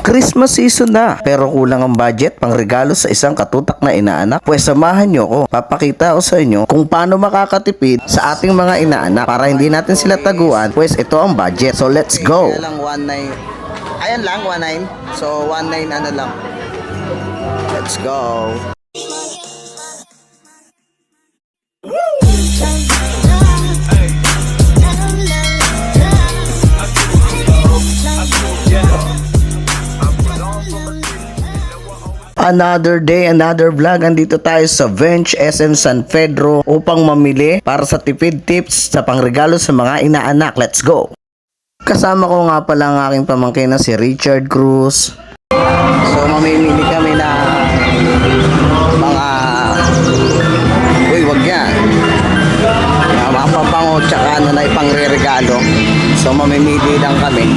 Christmas season na, pero kulang ang budget pang regalo sa isang katutak na inaanak. Pues samahan nyo ko, papakita ko sa inyo kung paano makakatipid sa ating mga inaanak para hindi natin sila taguan. Pues ito ang budget, so let's go. Kaya lang 19. Ayan lang 19. So 19 ano lang. Let's go. Another day, another vlog. Andito tayo sa Venge SM San Pedro upang mamili para sa tipid tips sa pangregalo sa mga inaanak. Let's go! Kasama ko nga pala ang aking pamangkin na si Richard Cruz. So mamimili kami na mga wag yan. Mga papango tsaka ano na ipangre-regalo. So mamimili lang kami.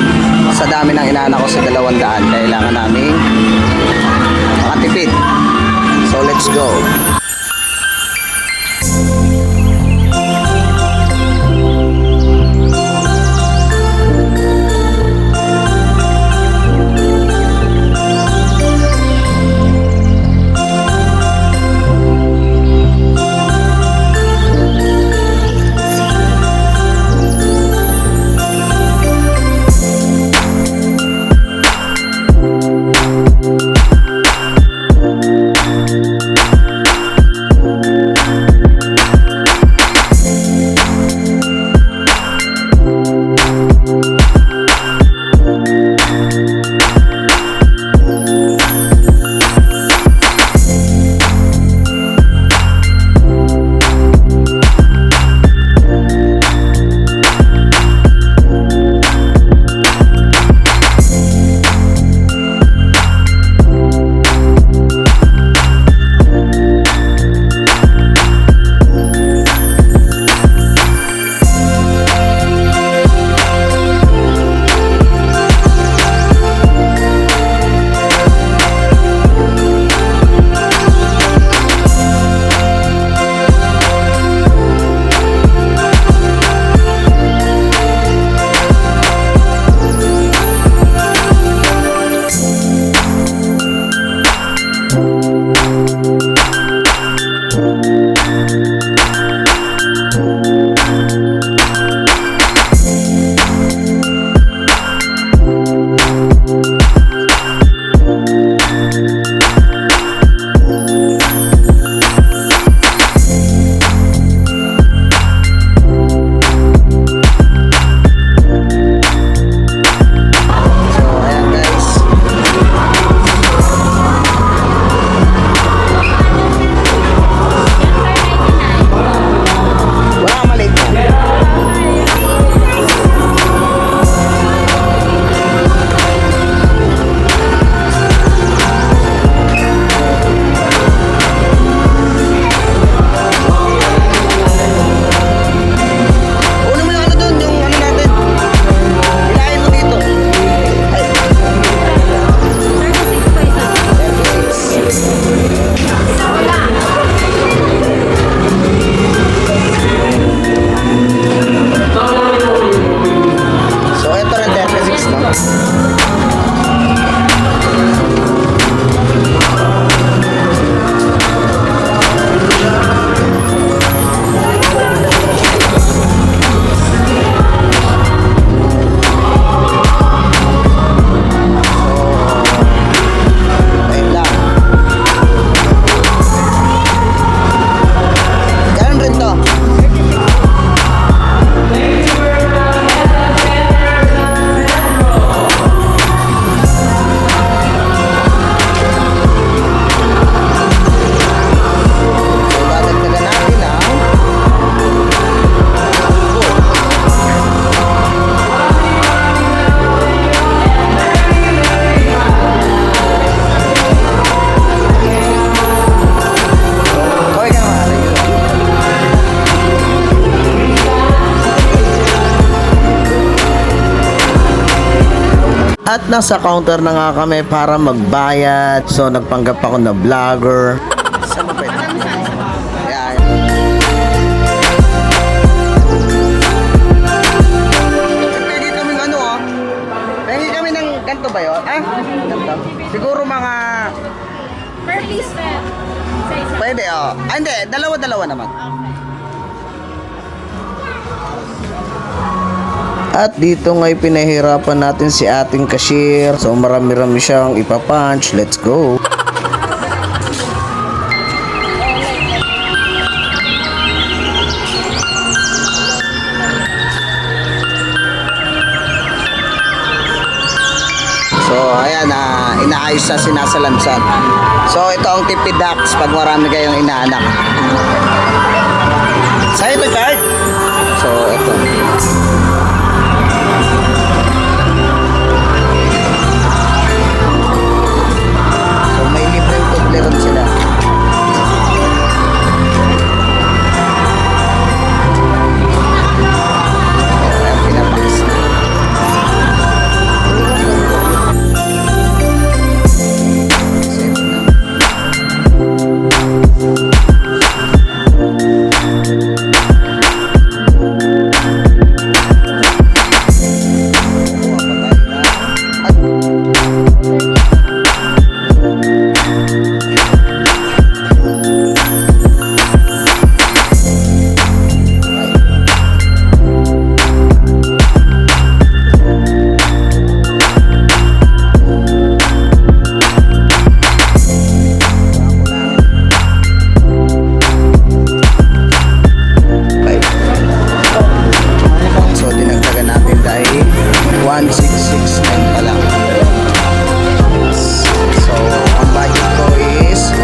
Sa dami ng inaanak ko sa 200, kailangan namin makatipid. So let's go. At nasa counter na nga kami para magbayad. So nagpanggap ako na vlogger. Saan ba pwede? Ayan. Pwede kami ano oh. Pwede kami ng ganito ba yun? Ah? dito? Siguro mga... Per piece na. Isa-isa. Pwede, oh. Ah, hindi. Dalawa-dalawa naman. At dito nga'y pinahirapan natin si ating cashier. So marami-rami siyang ipapunch. Let's go! So, ayan, inaayos na sinasalansan. So, ito ang tipid hacks pag marami kayong inaanak. Sa'yo ito, Chart. So, ito. So, may libreng Toblerone sila. Ayan, pinapakis na. Safe na. So, dinagdagan natin dahil 1669 pa lang. So, ang budget ko is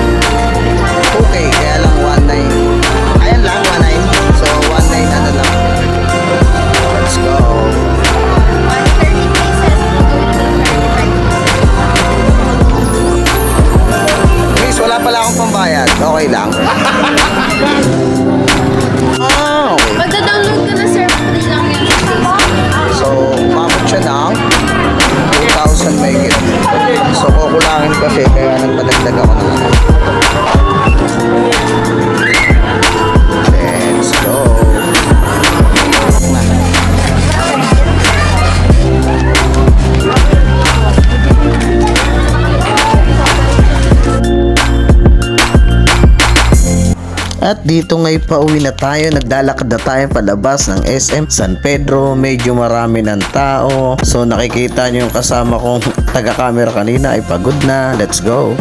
2K, kaya lang 19. Ayan lang, 19. So, 19 ano lang. Let's go. 30 pieces. Please, wala pala akong pambayad. Okay lang. Oh, okay. Magda-download ka na, sir. Free lang yan sa Facebook. So, umabot siya ng 2,000 megit. So, kukulangin kasi kaya nagpadagdag ako ng ano. Let's go. Na. At dito nga'y pauwi na tayo, naglalakad na tayo palabas ng SM San Pedro, medyo marami ng tao. So nakikita nyo yung kasama kong taga-camera kanina ay pagod na. Let's go!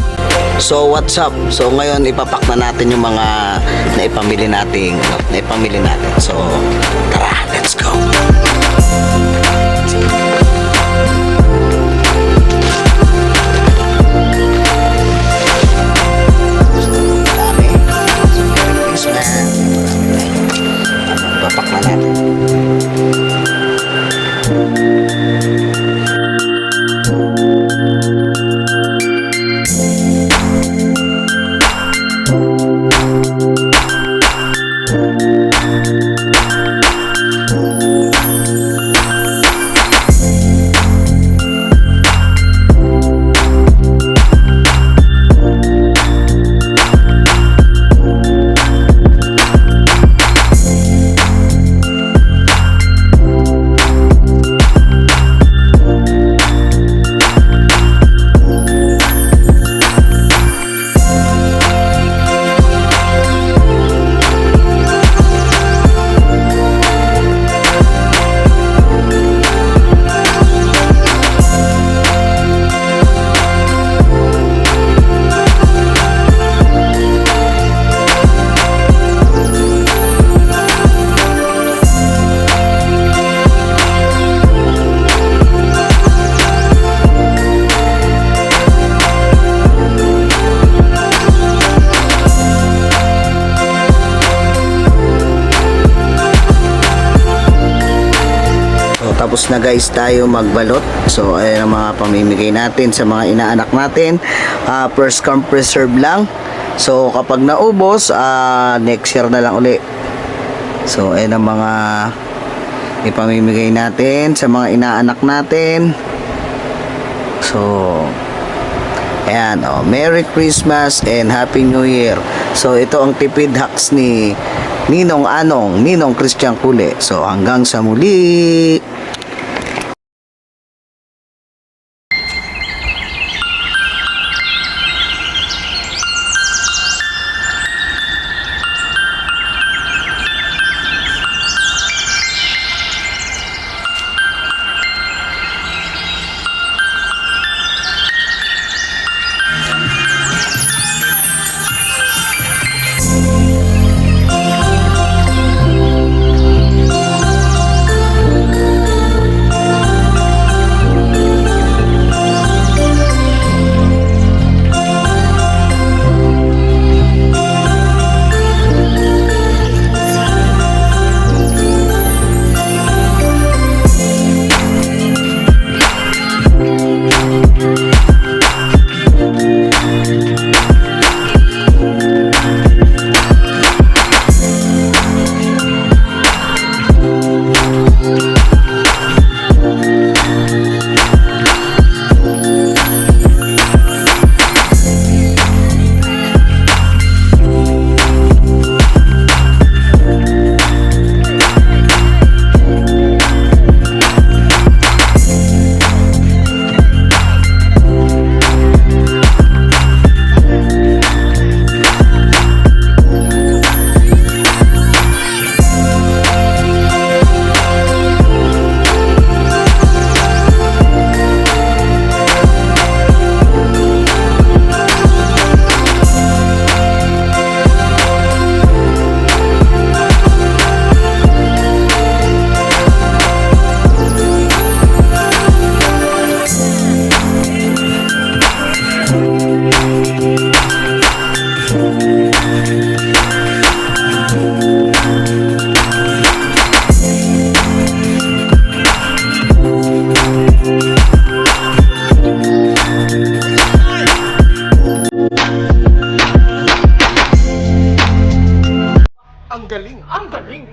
So, what's up? So, ngayon ipapak na natin yung mga naipamili natin. So, tara, let's go. Dami. Thanks, man. Ipapak na natin. Tapos na guys tayo magbalot. So ayan ang mga pamimigay natin sa mga inaanak natin. First come first serve lang. So kapag naubos, next year na lang uli. So ayan ang mga ipamimigay natin sa mga inaanak natin. So ayan, Merry Christmas and Happy New Year. So ito ang tipid hacks ni Ninong Christian Kule. So hanggang sa muli. Ang galing! Ang galing!